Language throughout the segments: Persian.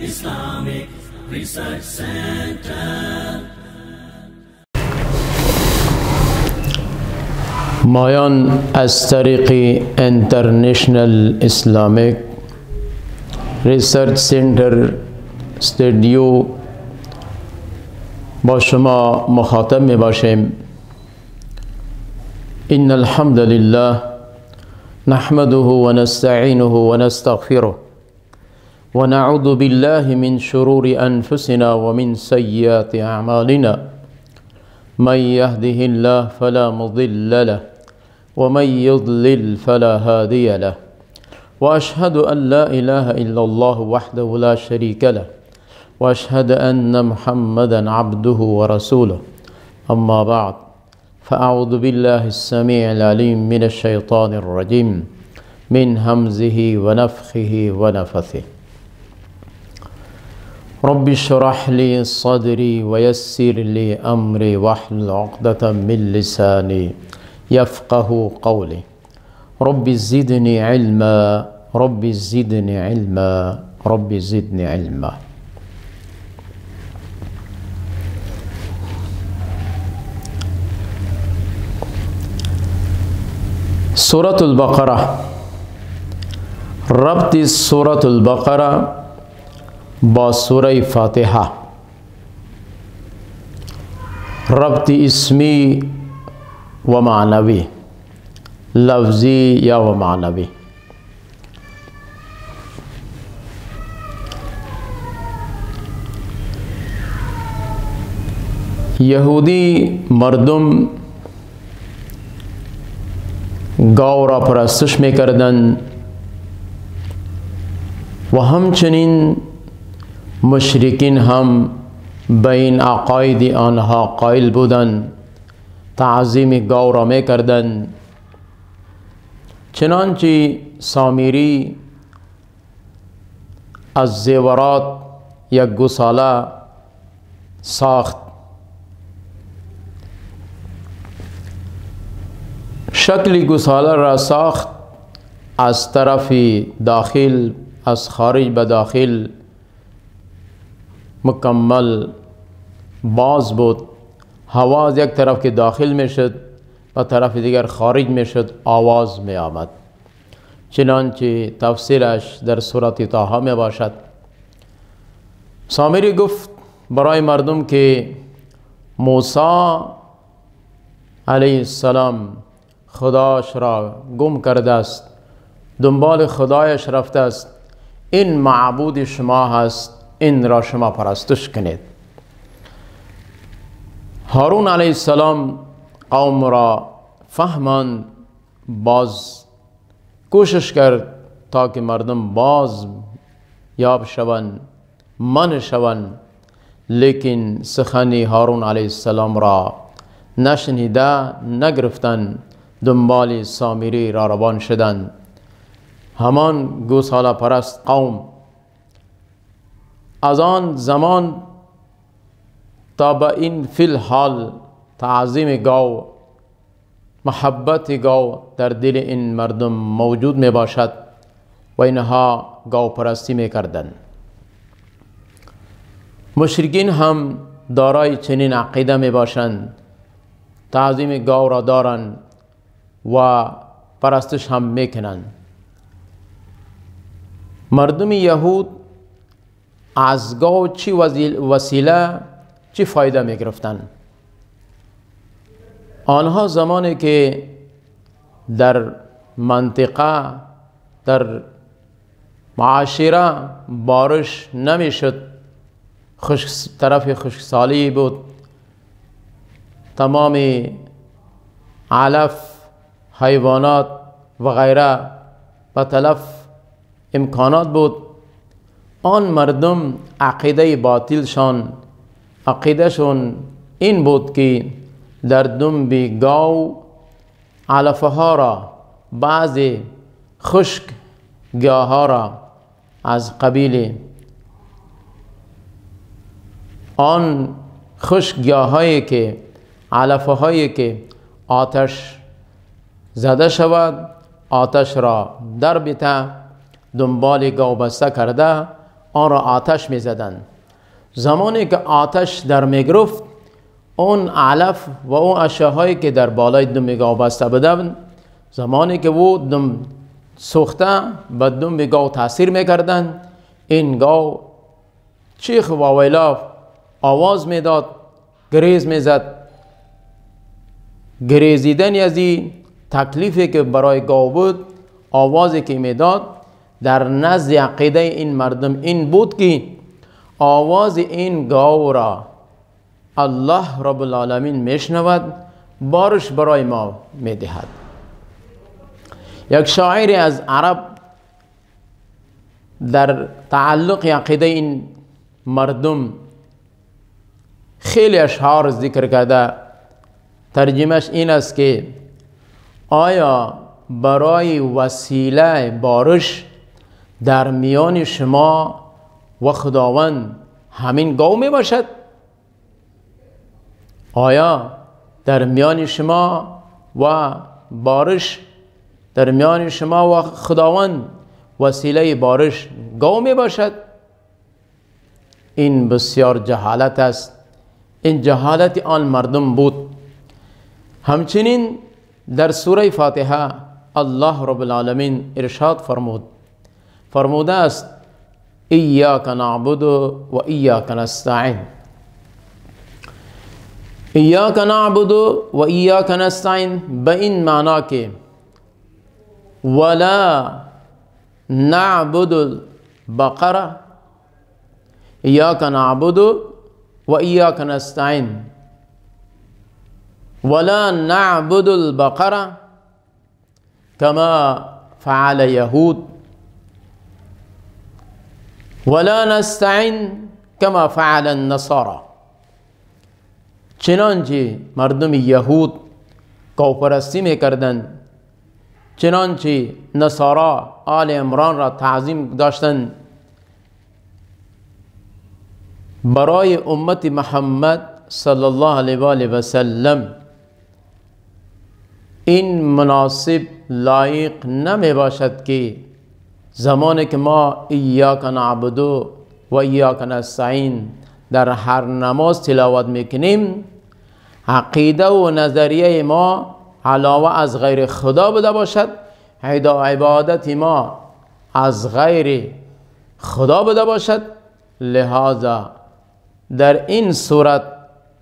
Islamic Research Center. مایان از طریق انترنشنل اسلامیک ریسرچ سنتر استودیو با شما مخاطب می باشیم. ان الحمد لله نحمده و نستعینه و نستغفره و نعوذ بالله من شرور انفسنا و من سیئات اعمالنا من يهده الله فلا مضل له ومن يضلل فلا هادي له وأشهد أن لا إله إلا الله وحده لا شريك له وأشهد أن محمدا عبده ورسوله أما بعد فأعوذ بالله السميع العليم من الشيطان الرجيم من همزه ونفخه ونفثه رب اشرح لي صدري ويسر لي أمري واحلل عقدة من لساني يفقه قولي رب زدني علما رب زدني علما رب زدني علما. سورة البقرة. ربط سورة البقرة با سورة فاتحة. ربط اسمی و معنوی، لفظی یا و معنوی. یهودی مردم گاو را پرستش میکردند و همچنین مشرکین هم به این عقاید آنها قائل بودند، تعظیم گاو را میکردند. چنانچه سامری از زیورات یک گوساله ساخت. شکل گوساله را ساخت، از طرف داخل از خارج به داخل مکمل باز بود. هوا از یک طرف که داخل می شد و طرف دیگر خارج می شد، آواز می آمد. چنانچه تفسیرش در سورۃ طه می باشد. سامری گفت برای مردم که موسی علیه السلام خداش را گم کرده است، دنبال خدایش رفته است، این معبود شما هست، این را شما پرستش کنید. هارون علیه السلام قوم را فهماند، باز کوشش کرد تا که مردم باز یاب شوند، من شوند، لیکن سخن هارون علیه السلام را نشنیده، نگرفتند، دنبال سامری را روان شدند. همان گوساله پرست قوم از آن زمان تا به این فی الحال تعظیم گاو، محبت گاو در دل این مردم موجود می باشد و اینها گاو پرستی می کردند. مشرکین هم دارای چنین عقیده می باشند، تعظیم گاو را دارند و پرستش هم می کنند. مردم یهود از گاو چی وسیله چی فایده می گرفتند؟ آنها زمانی که در منطقه، در معاشره بارش نمی شد، طرف خشکسالی بود، تمام علف، حیوانات و غیره و تلف امکانات بود. آن مردم عقیده باطلشان، عقیدهشون این بود که در دنب گاو علفها را، بعضی خشک گیاها را از قبیل آن خشک گیاهایی که علفهایی که آتش زده شود، آتش را در بیته دنبال گاو بسته کرده، آن را آتش می زدند. زمانی که آتش در می گرفت، اون علف و اون اشیاهایی که در بالای دم گاو بسته بودند، زمانی که او دم سوخته به دم گاو تاثیر می کردند، این گاو چیخ و ویلا آواز می داد، گریز می زد. گریزیدن از این تکلیفی که برای گاو بود، آوازی که می داد، در نزد عقیده این مردم این بود که آواز این گاو را الله رب العالمین میشنود، بارش برای ما میدهد. یک شاعری از عرب در تعلق عقیده این مردم خیلی اشعار ذکر کرده. ترجمهش این است که آیا برای وسیله بارش در میان شما و خداوند همین گاو می باشد؟ آیا در میان شما و بارش، در میان شما و خداوند وسیله بارش گاو می باشد؟ این بسیار جهالت است. این جهالت آن مردم بود. همچنین در سوره فاتحه الله رب العالمین ارشاد فرموده است ایاک نعبد و ایاک نستعین. ایاک نعبد و ایاک نستعین به این معنا که ولا نعبد البقرة، ایاک نعبد و ایاک نستعین، ولا نعبد البقرة كما فعل يهود، ولا نستعين كما فعل النصارى. چنانچه مردم یهود گاوپرستی میکردند، چنانچه نصارا آل عمران را تعظیم داشتند، برای امت محمد صلی الله علیه و آله و سلم این مناسب لایق نمی باشد که زمانی که ما ایاک نعبد و ایاک نستعین در هر نماز تلاوت میکنیم، عقیده و نظریه ما علاوه از غیر خدا بوده باشد، عبادت ما از غیر خدا بوده باشد. لہذا در این صورت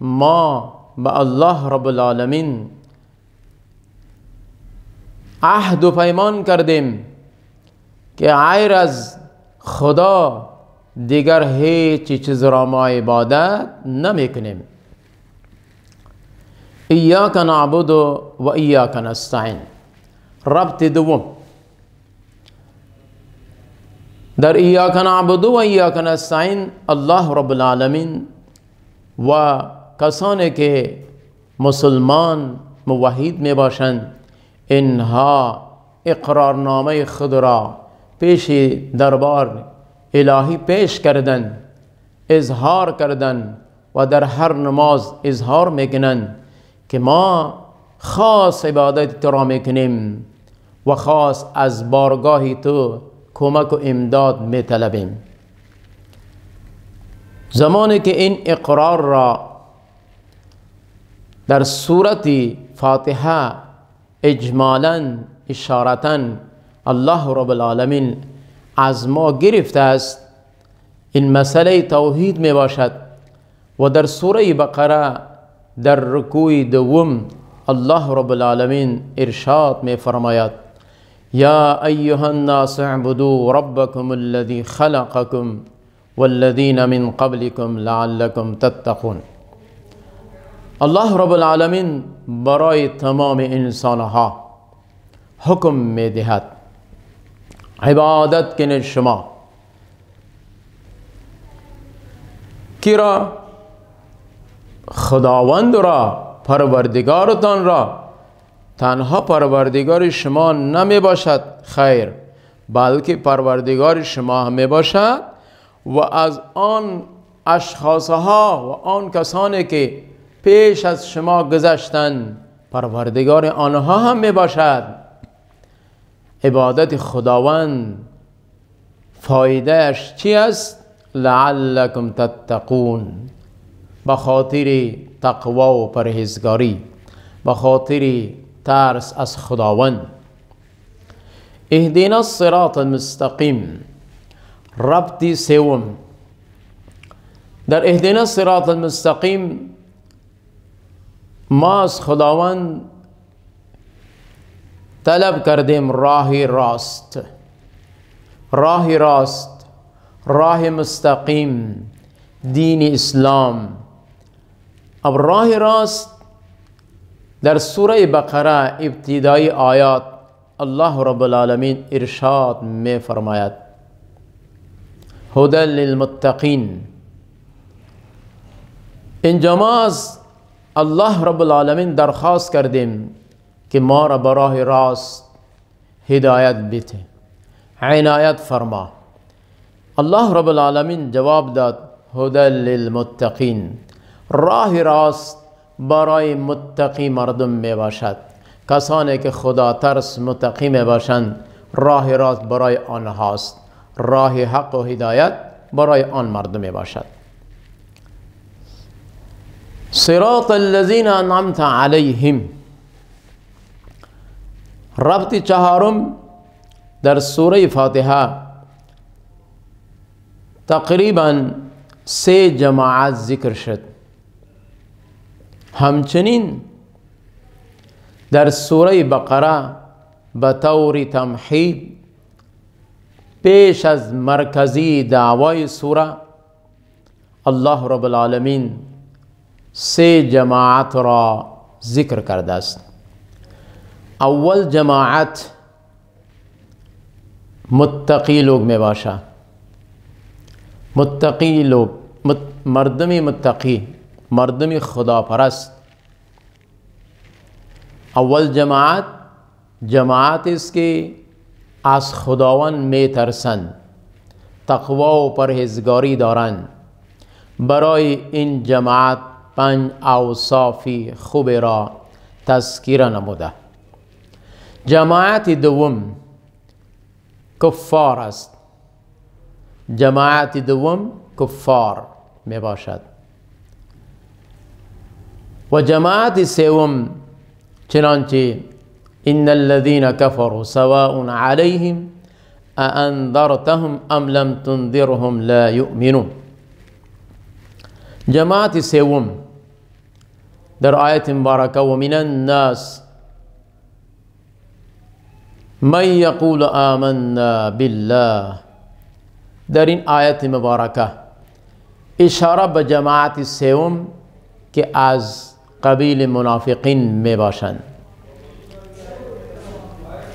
ما به الله رب العالمین عهد و پیمان کردیم که غیر از خدا دیگر هیچ چیز را ما عبادت نمی کنیم. ایاک نعبد و ایاک نستعین. ربط دوم در ایاک نعبد و ایاک نستعین، الله رب العالمین و کسانی که مسلمان موحد می باشند، اینها اقرارنامه خود را پیش دربار الهی پیش کردند، اظهار کردند و در هر نماز اظهار میکنند که ما خاص عبادت تو را میکنیم و خاص از بارگاه تو کمک و امداد میطلبیم. زمانی که این اقرار را در سورت فاتحه اجمالاً اشارتاً الله رب العالمین از ما گرفته است، این مسئله توحید می باشد. و در سوره بقره در رکوع دوم الله رب العالمین ارشاد می فرماید یا ایها الناس اعبدوا ربکم الذی خلقکم والذین من قبلکم لعلکم تتقون. الله رب العالمین برای تمام انسانها حکم می دهد عبادت کنید شما. کی را؟ خداوند را، پروردگارتان را. تنها پروردگار شما نمی باشد، خیر، بلکه پروردگار شما هم می باشد و از آن اشخاصها و آن کسانی که پیش از شما گذشتند پروردگار آنها هم می باشد. عبادت خداوند فایدهش چی است؟ لعلکم تتقون، بخاطر تقوا و پرهیزگاری، بخاطر ترس از خداوند. اهدنا الصراط المستقیم، ربط سوم در اهدنا الصراط المستقیم ما از خداوند طلب کردیم راه راست، راه راست، راه مستقیم، دین اسلام. اب راه راست در سوره بقره ابتدای آیات الله رب العالمین ارشاد میں فرماید هدی للمتقین. اینجا ما از الله رب العالمین درخواست کردیم که ما را به راه راست هدایت بده، عنایت فرما. الله رب العالمین جواب داد هدی للمتقین، راه راست برای متقی مردم می باشد. کسانی که خدا ترس متقی می باشند راه راست برای آنهاست، راه حق و هدایت برای آن مردم می باشد. صراط الذین انعمت علیهم، ربط چهارم در سوره فاتحه تقریبا 3 جماعت ذکر شد. همچنین در سوره بقره به طور تمهید پیش از مرکزی دعوای سوره الله رب العالمین 3 جماعت را ذکر کرده است. اول جماعت متقی لوگ میں باشا، متقی لوگ، مردمی متقی، مردمی خدا پرست. اول جماعت، جماعت اس کے از خداوند می ترسند، تقوا و پرهیزگاری دارند. برای این جماعت 5 اوصاف خوب را تذکر نموده. جماعت دوم کفار است، جماعت دوم کفار می باشد. و جماعت سوم چنانچه ان الذين كفروا سواء عليهم أأنذرتهم ام لم تنذرهم لا يؤمنون. جماعت سوم در آیت مبارکه و من الناس من یقول آمنا بالله، در این آیت مبارکه اشاره به جماعت سوم که از قبیل منافقین می باشند.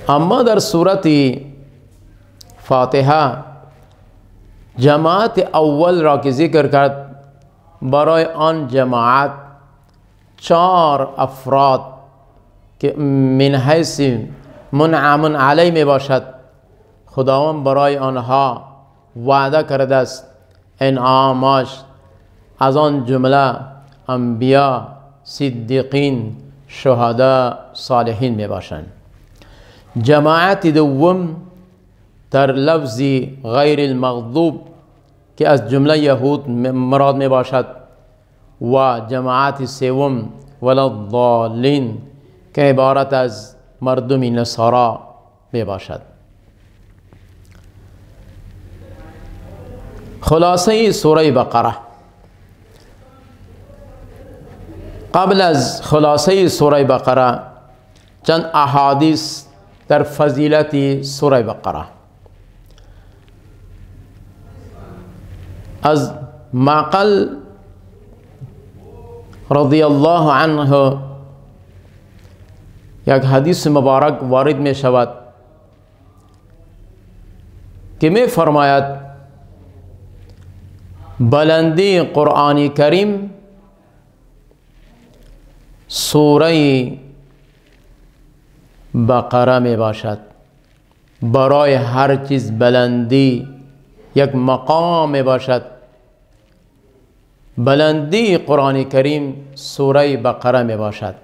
اما در سورت فاتحه جماعت اول را که ذکر کرد برای آن جماعت 4 افراد که من حیث منعم علی می باشد خداوند برای آنها وعده کرده است انعامش، از آن جمله انبیا، صدیقین، شهدا، صالحین می باشند. جماعت دوم در لفظ غیر المغضوب که از جمله یهود مراد می باشد و جماعت سوم ولا الضالین که عبارت از مردم نصارا می باشد. خلاصه سوره بقره. قبل از خلاصه سوره بقره چند احادیث در فضیلت سوره بقره. از معقل رضی الله عنه یک حدیث مبارک وارد می شود که می فرماید بلندی قرآن کریم سوره بقره می باشد. برای هر چیز بلندی یک مقام می باشد. بلندی قرآن کریم سوره بقره می باشد.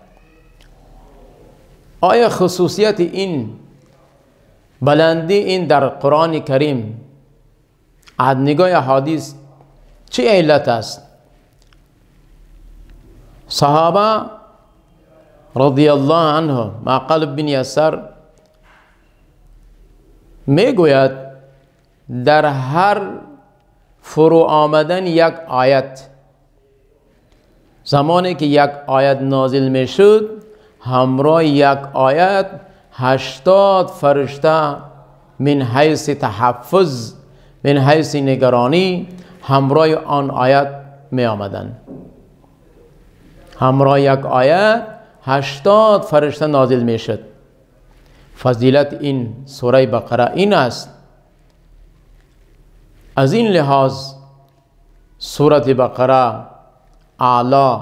آیا خصوصیت این بلندی این در قرآن کریم از نگاه حدیث چه علت است؟ صحابه رضی الله عنه معقل بن یسار میگوید در هر فرو آمدن یک آیت، زمانی که یک آیت نازل می شد همراه یک آیت 80 فرشته من حیث تحفظ، من حیث نگرانی همراه آن آیت می آمدن. همراه یک آیت 80 فرشته نازل می شد. فضیلت این سوره بقره این است. از این لحاظ سورت بقره اعلی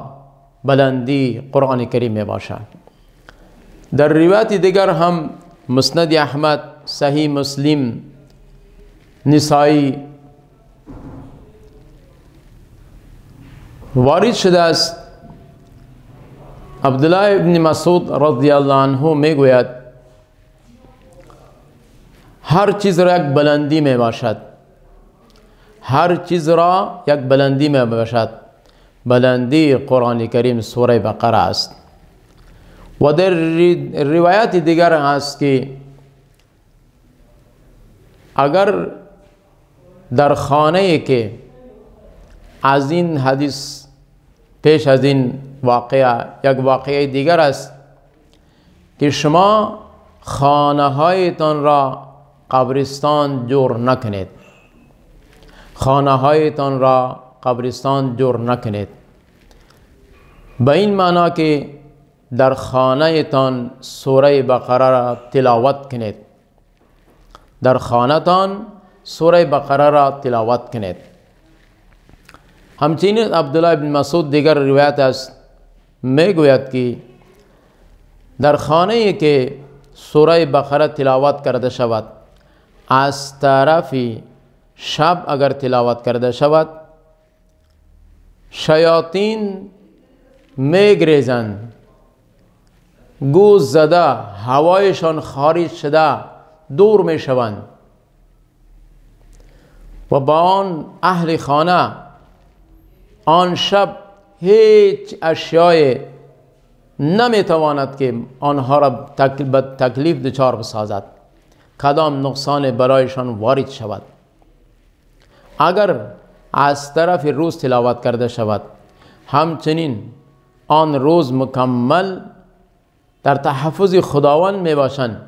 بلندی قرآن کریم می باشد. در روایت دیگر هم مسند احمد، صحیح مسلم، نسائی وارد شده است. عبدالله ابن مسعود رضی الله عنه میگوید هر چیز را یک بلندی می باشد، هر چیز را یک بلندی می باشد. بلندی قرآن کریم سوره بقره است. و در روایت دیگر است که اگر در خانه که از این حدیث پیش از این واقعه یک واقعه دیگر است که شما خانه هایتان را قبرستان جور نکنید، خانه هایتان را قبرستان جور نکنید. به این معنا که در خانه تان سوره بقره را تلاوت کنید، در خانه تان سوره بقره را تلاوت کنید. همچنین عبدالله بن مسعود دیگر روایت است میگوید که در خانه که سوره بقره تلاوت کرده شود از طرف شب اگر تلاوت کرده شود شیاطین میگریزند، گوز زده، هوایشان خارج شده دور می شوند و با آن اهل خانه آن شب هیچ اشیای نمیتواند که آنها را تکلیف دچار بسازد، کدام نقصان برایشان وارد شود. اگر از طرف روز تلاوت کرده شود همچنین آن روز مکمل در تحفظ خداوند می باشند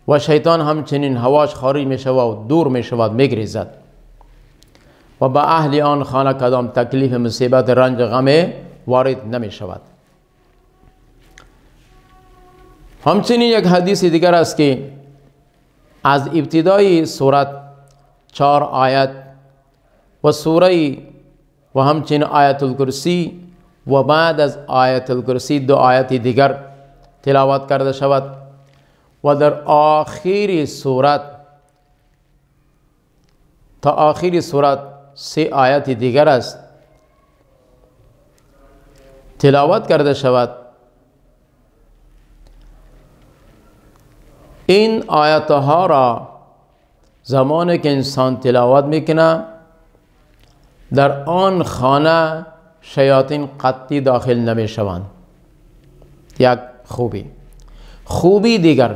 و شیطان همچنین هواش خارج می شود و دور می شود، می گریزد و به اهل آن خانه کدام تکلیف مصیبت رنج غم وارد نمی شود. همچنین یک حدیث دیگر است که از ابتدای سورت 4 آیت و سوره و همچنین آیت الکرسی و بعد از آیت الکرسی 2 آیت دیگر تلاوت کرده شود و در آخری سورت تا آخری سورت 3 آیت دیگر است تلاوت کرده شود. این آیات ها را زمانی که انسان تلاوت میکنه در آن خانه شیاطین قطعی داخل نمی شوند. یک خوبی دیگر،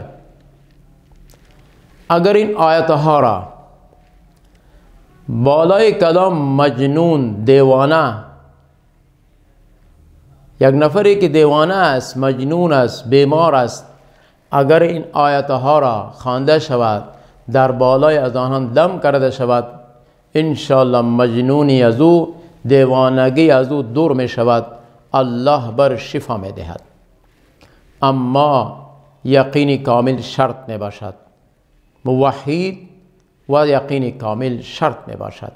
اگر این آیات ها را بالای کدام مجنون دیوانه، یک نفری که دیوانه است، مجنون است، بیمار است، اگر این آیات ها را خوانده شود در بالای از آنها دم کرده شود انشاءالله مجنونی از او، دیوانگی از او دور می شود، الله بر شفا می دهد. اما یقین کامل شرط می باشد، موحد و یقین کامل شرط می باشد.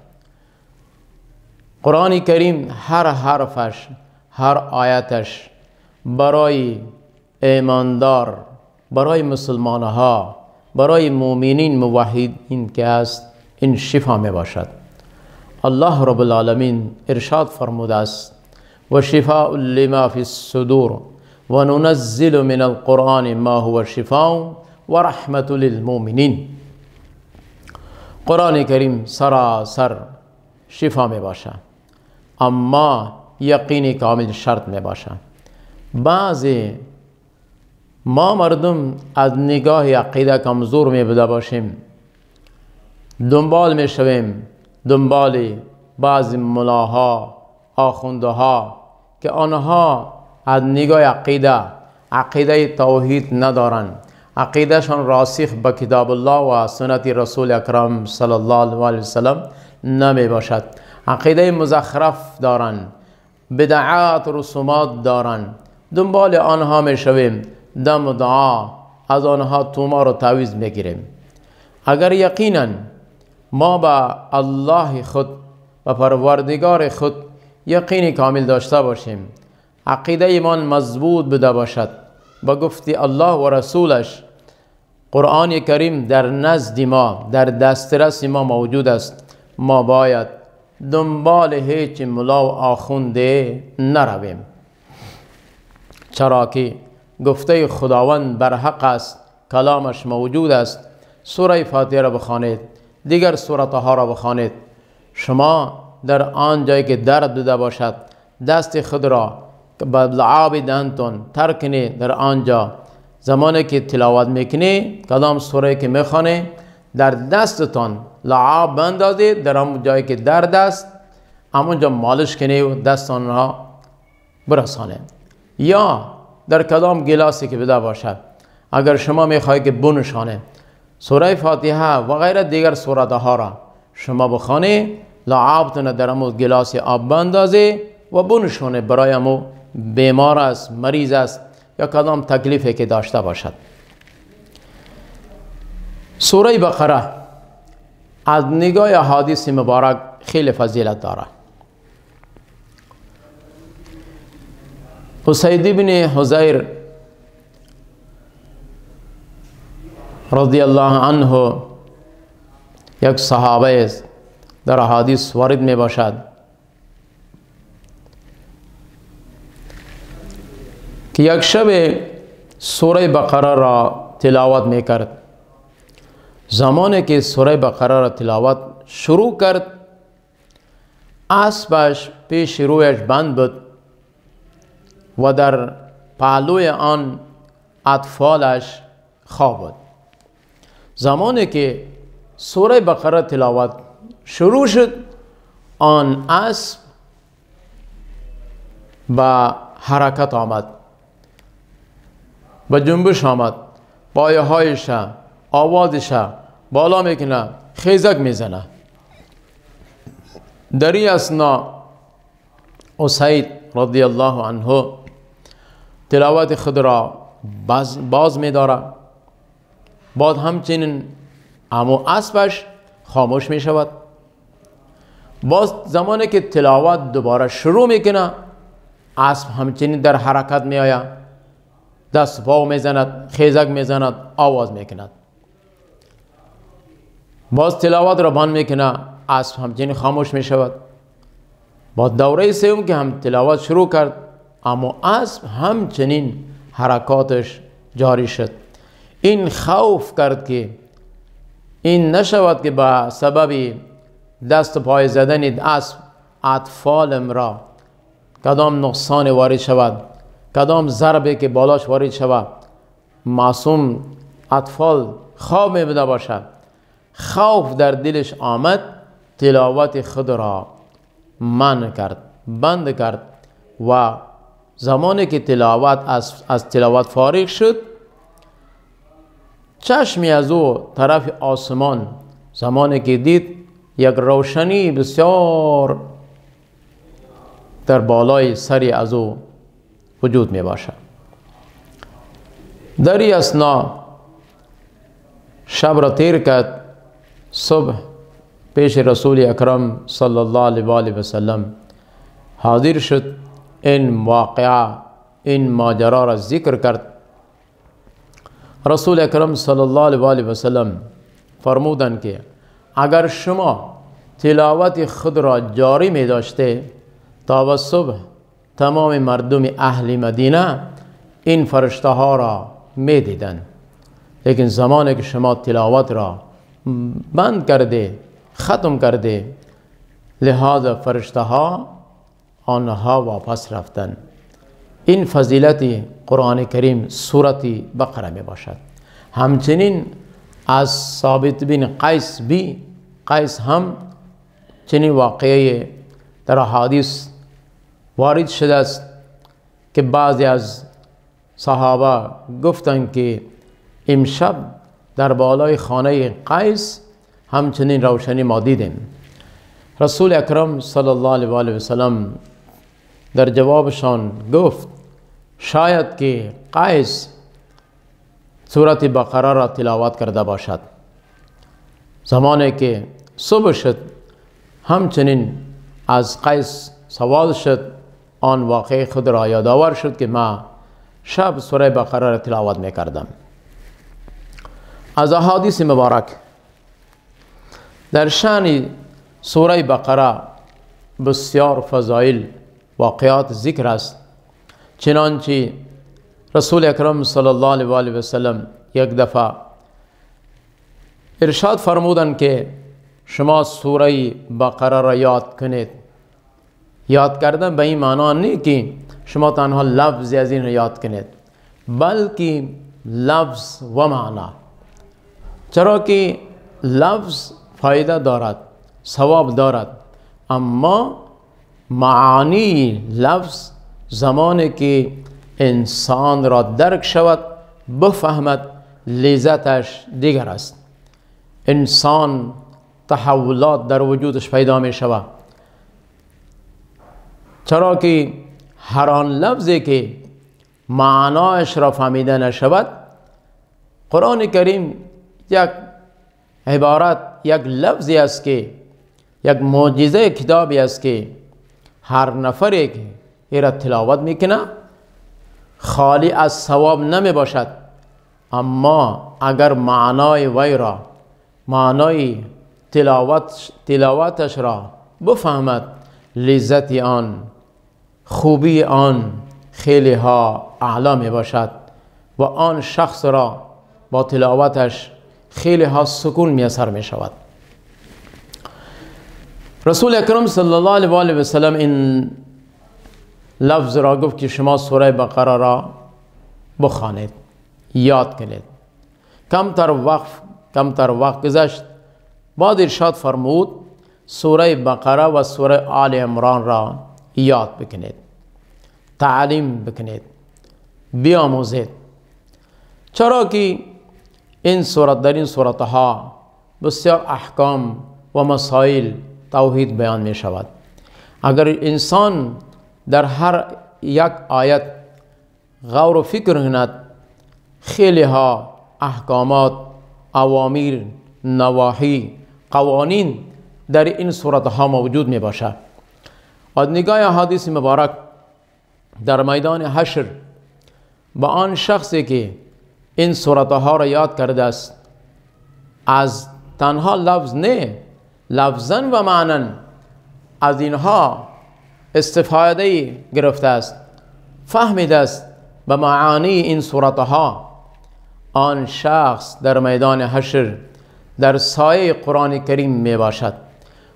قرآن کریم هر حرفش، هر آیتش برای ایماندار، برای مسلمانها، برای مؤمنین موحدین که است این شفا می باشد. الله رب العالمین ارشاد فرموده است و شفاء لما فی الصدور و ننزل من القرآن ما هو شفاء و رحمت للمؤمنین. قرآن کریم سراسر شفا می باشه، اما یقین کامل شرط می باشه. بعضی ما مردم از نگاه عقیده کمزور می بوده باشیم، دنبال می شویم دنبال بعضی ملاها، آخوندها که آنها از نگاه عقیده توحید ندارن، عقیدهشان راسخ به کتاب الله و سنت رسول اکرم صلی الله علیه وسلم نمی باشد، عقیده مزخرف دارن، بدعات و رسومات دارن، دنبال آنها می شویم، دم و دعا از آنها تومار و تعویض می گیریم. اگر یقینا ما با الله خود و پروردگار خود یقین کامل داشته باشیم، عقیده ایمان مضبوط بوده باشد، با گفتی الله و رسولش قرآن کریم در نزد ما، در دسترس ما موجود است، ما باید دنبال هیچ ملا و آخونده نرویم، چرا که گفته خداوند بر حق است، کلامش موجود است. سوره فاتحه را بخوانید، دیگر سورت ها را بخوانید. شما در آن جایی که درد دیده باشد دست خود را به لعاب دهنتون ترکنی، در آنجا زمانی که تلاوت میکنی کدام سوره که میخوانی در دستتون لعاب بندازید، در آن جایی که درد است همونجا مالش کنی و دست آنها برسانید. یا در کدام گلاسی که بده باشد اگر شما میخواهید که بنشانه سوره فاتحه و غیره دیگر سورت ها را شما بخوانی، لعابتون در امو گلاس آب بندازی و بنشونه، برای امو بیمار است، مریض است یا کدام تکلیفی که داشته باشد. سوره بقره از نگاه حدیث مبارک خیلی فضیلت داره. اسید بن حضیر رضی الله عنه یک صحابه است، در حدیث وارد می باشد که یک شب سوره بقره را تلاوت می کرد. زمانی که سوره بقره را تلاوت شروع کرد اسبش پیش رویش بند بود و در پهلوی آن اطفالش خواب بود. زمانی که سوره بقره تلاوت شروع شد آن اسب با حرکت آمد، با جنبش آمد، پایه هایش آوازش بالا میکنه، خیزک میزنه. در این اثنا اسید رضی الله عنه تلاوت خود را باز می‌داره، بعد همچنین امو اسبش خاموش می شود. باز زمانی که تلاوت دوباره شروع میکنه اسب همچنین در حرکت می آید، دست پاو میزند، خیزک میزند، آواز میکند. باز تلاوت را بند میکنه، اسب همچنین خاموش می شود. با دوره سوم که هم تلاوت شروع کرد اما اسب همچنین حرکاتش جاری شد. این خوف کرد که این نشود که با سبب دست پای زدن اسب اطفالم را کدام نقصان وارد شود، کدام ضربه که بالاش وارد شود، معصوم اطفال خواب می‌بوده باشد. خوف در دلش آمد، تلاوت خود را منع کرد، بند کرد و زمانی که تلاوت از تلاوت فارغ شد چشمی از او طرف آسمان زمانی که دید یک روشنی بسیار در بالای سری از او وجود می باشد. در این اثنا شب را تیر کرد، صبح پیش رسول اکرم صلی الله علیه و سلم حاضر شد، این واقعه این ماجرا را ذکر کرد. رسول اکرم صلی الله علیه و سلم فرمودند که اگر شما تلاوت خود را جاری می داشته تا به صبح تمام مردم اهل مدینه این فرشته ها را می دیدند، لیکن زمانی که شما تلاوت را بند کرده، ختم کرده، لہذا فرشته ها آنها واپس رفتن. این فضیلت قرآن کریم سورت بقره می باشد. همچنین از ثابت بن قیس هم چنین واقعه در احادیث وارد شده است که بعضی از صحابه گفتند که امشب در بالای خانه قیس همچنین روشنی ما دیدیم. رسول اکرم صلی الله علیه و آله و سلم در جوابشان گفت شاید که قیس سورت بقره را تلاوت کرده باشد. زمانی که صبح شد همچنین از قیس سوال شد، آن واقع خود را یادآور شد که ما شب سوره بقره را تلاوت میکردم. از احادیث مبارک در شأن سوره بقره بسیار فضایل واقعات ذکر است. چنانچه رسول اکرم صلی الله علیه و آله و سلم یک دفعه ارشاد فرمودند که شما سوره بقره را یاد کنید. یاد کردن به این معنا نیست که شما تنها لفظی از این را یاد کنید، بلکه لفظ و معنا. چرا که لفظ فایده دارد، ثواب دارد، اما معانی لفظ زمانی که انسان را درک شود بفهمد لذتش دیگر است. انسان تحولات در وجودش پیدا می شود، چرا که هر آن لفظی که معناش را فهمیده نشود، قرآن کریم یک عبارت، یک لفظی است که یک معجزه کتابی است که هر نفری که این را تلاوت میکنه خالی از ثواب نمی باشد، اما اگر معنای وی را، معنای تلاوتش را بفهمد، لذت آن، خوبی آن خیلی ها اعلا می باشد و آن شخص را با تلاوتش خیلی ها سکون میسر می شود. رسول اکرم صلی الله علیه و آله و سلم این لفظ را گفت که شما سوره بقره را بخوانید، یاد کنید. کمتر وقت گذشت، بعد ارشاد فرمود سوره بقره و سوره آل عمران را یاد بکنید، تعلیم بکنید، بیاموزید. چرا که این سورت، در این سورت ها بسیار احکام و مسائل توحید بیان می شود. اگر انسان در هر یک آیت غور و فکر کند، خیلی ها احکامات، اوامر، نواهی، قوانین در این سورت ها موجود می باشد. از نگاه حدیث مبارک در میدان حشر با آن شخصی که این سورت ها را یاد کرده است، از تنها لفظ نه، لفظاً و معناً از اینها استفاده گرفته است، فهمیده است به معانی این سورت ها، آن شخص در میدان حشر در سایه قرآن کریم می باشد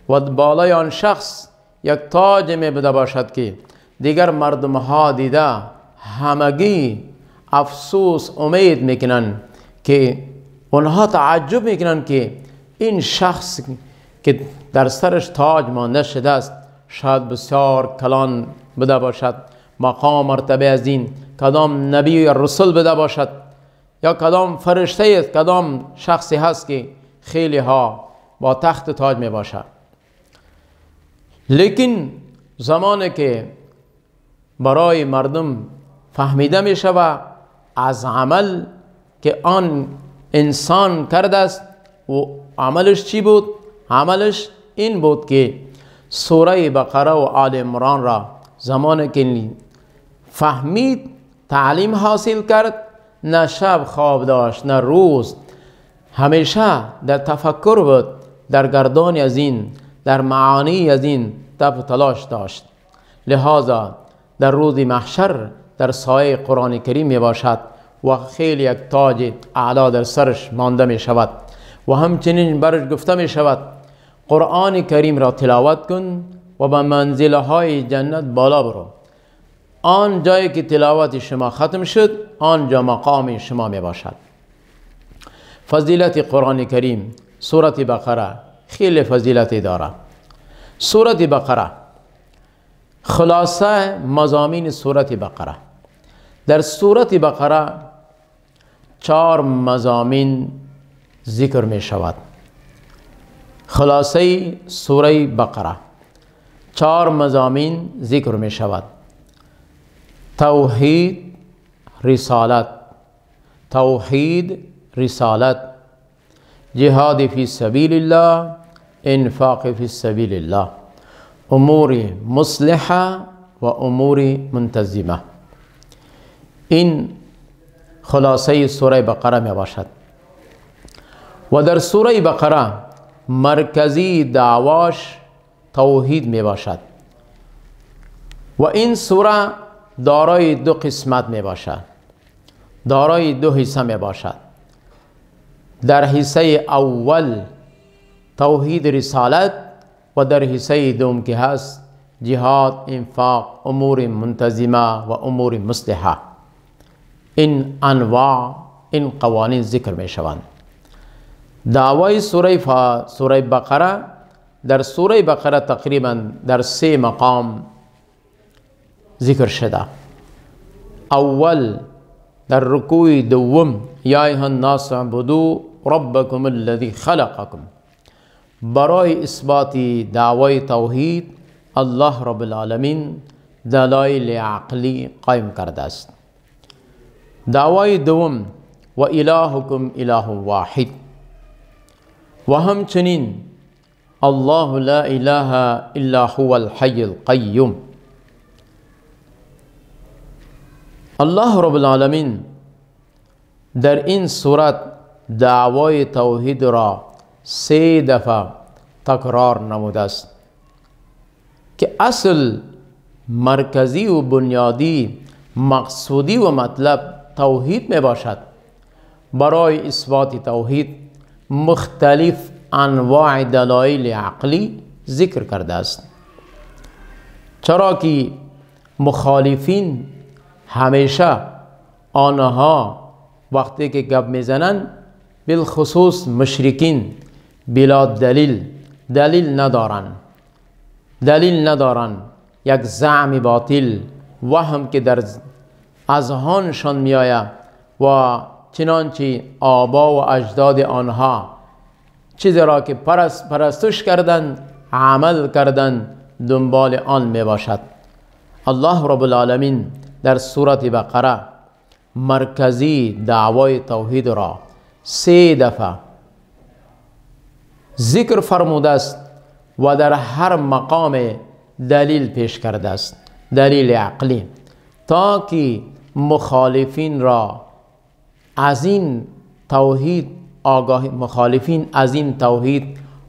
و بالای آن شخص یک تاج می بوده باشد که دیگر مردم ها دیده همگی افسوس امید میکنن، که اونها تعجب میکنن که این شخص که در سرش تاج مانده شده است شاید بسیار کلان بوده باشد، مقام مرتبه از این کدام نبی یا رسول بوده باشد، یا کدام فرشته است، کدام شخصی هست که خیلی ها با تخت تاج می باشد. لیکن زمانی که برای مردم فهمیده می شود از عمل که آن انسان کرده است و عملش چی بود؟ عملش این بود که سوره بقره و آل عمران را زمانی که فهمید، تعلیم حاصل کرد، نه شب خواب داشت نه روز، همیشه در تفکر بود، در گردان از این، در معانی از این تب تلاش داشت. لہذا در روز محشر در سایه قرآن کریم می باشد و خیلی یک تاج اعلا در سرش مانده می شود و همچنین برش گفته می شود قرآن کریم را تلاوت کن و به منزله های جنت بالا برو. آن جایی که تلاوت شما ختم شد آنجا مقام شما می باشد. فضیلت قرآن کریم سورۃ بقره خیلی فضیلتی داره. سورۃ بقره خلاصه مضامین سورۃ بقره. در سورۃ بقره 4 مضامین ذکر می شود. خلاصه سوره بقره 4 مضامین ذکر می شود. توحید، رسالت، توحید، رسالت، جهاد فی سبیل الله، انفاق فی سبیل الله، امور مصلحه و امور منتظمه. این خلاصه سوره بقره می باشد. و در سوره بقره مرکزی دعواش توحید می باشد و این سوره دارای 2 قسمت می باشد، دارای 2 حصه می باشد. در حصه اول توحید رسالت و در حصه دوم که هست جهاد، انفاق، امور منتظمه و امور مصلحه. این انواع، این قوانین ذکر می شوند. دعوای سوره بقره در سوره بقره تقریبا در 3 مقام ذکر شده. اول در رکوع دوم یا ایها الناس اعبدوا ربکم الذی خلقکم، برای اثبات دعوای توحید الله رب العالمین دلایل عقلی قائم کرده است. دعوای دوم و الهکم اله واحد، و همچنین الله لا اله الا هو الحی القیوم. الله رب العالمین در این صورت دعوای توحید را 3 دفعه تکرار نموده است که اصل مرکزی و بنیادی مقصودی و مطلب توحید می باشد. برای اثبات توحید مختلف انواع دلایل عقلی ذکر کرده است، چرا که مخالفین همیشه آنها وقتی که گپ میزنن، بالخصوص مشرکین، بلا دلیل ندارن، یک زعم باطل وهم که در اذهانشان میآید و چنانچه آبا و اجداد آنها چیزی را که پرستش کردند، عمل کردند، دنبال آن می باشد. الله رب العالمین در سورۃ بقره مرکزی دعوای توحید را 3 دفعه ذکر فرموده است و در هر مقام دلیل پیش کرده است، دلیل عقلی، تا که مخالفین را از این توحید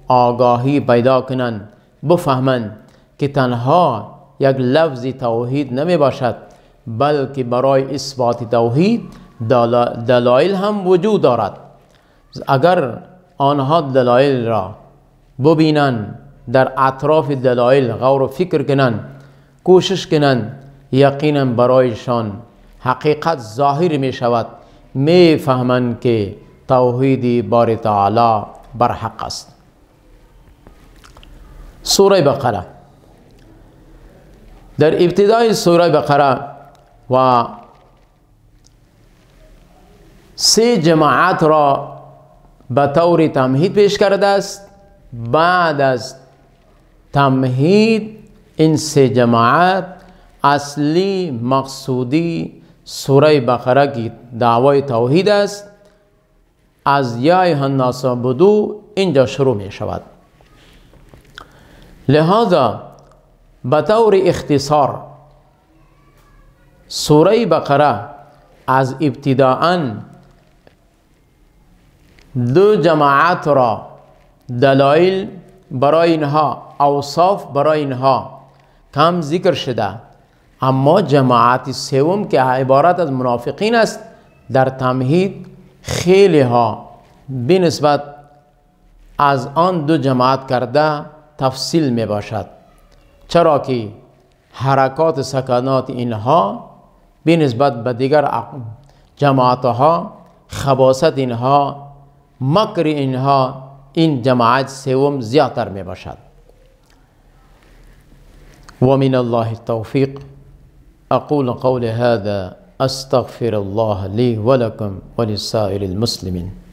آگاهی پیدا کنند، بفهمند که تنها یک لفظ توحید نمی باشد، بلکه برای اثبات توحید دلایل هم وجود دارد. اگر آنها دلایل را ببینند، در اطراف دلایل غور و فکر کنند، کوشش کنند، یقینا برایشان حقیقت ظاهر می شود، می فهمند که توحید باری تعالی بر حق است. سوره بقره در ابتدای سوره بقره و 3 جماعت را به طور تمهید پیش کرده است. بعد از تمهید این 3 جماعت اصلی مقصودی سوره بقره کی دعوای توحید است. از یا ایها الناس اعبدوا اینجا شروع می شود. لہذا به طور اختصار سوره بقره از ابتداءً 2 جماعت را دلایل برای اینها، اوصاف برای اینها کم ذکر شده، اما جماعت سوم که عبارت از منافقین است در تمهید خیلی ها بنسبت از آن دو جماعت کرده تفصیل می باشد، چرا که حرکات سکنات اینها به نسبت به دیگر جماعتها، خباثت اینها، مکر اینها، این جماعت سوم زیادتر می باشد. و من الله التوفیق. اقول قول هذا استغفر الله لي ولكم ولسائر المسلمين.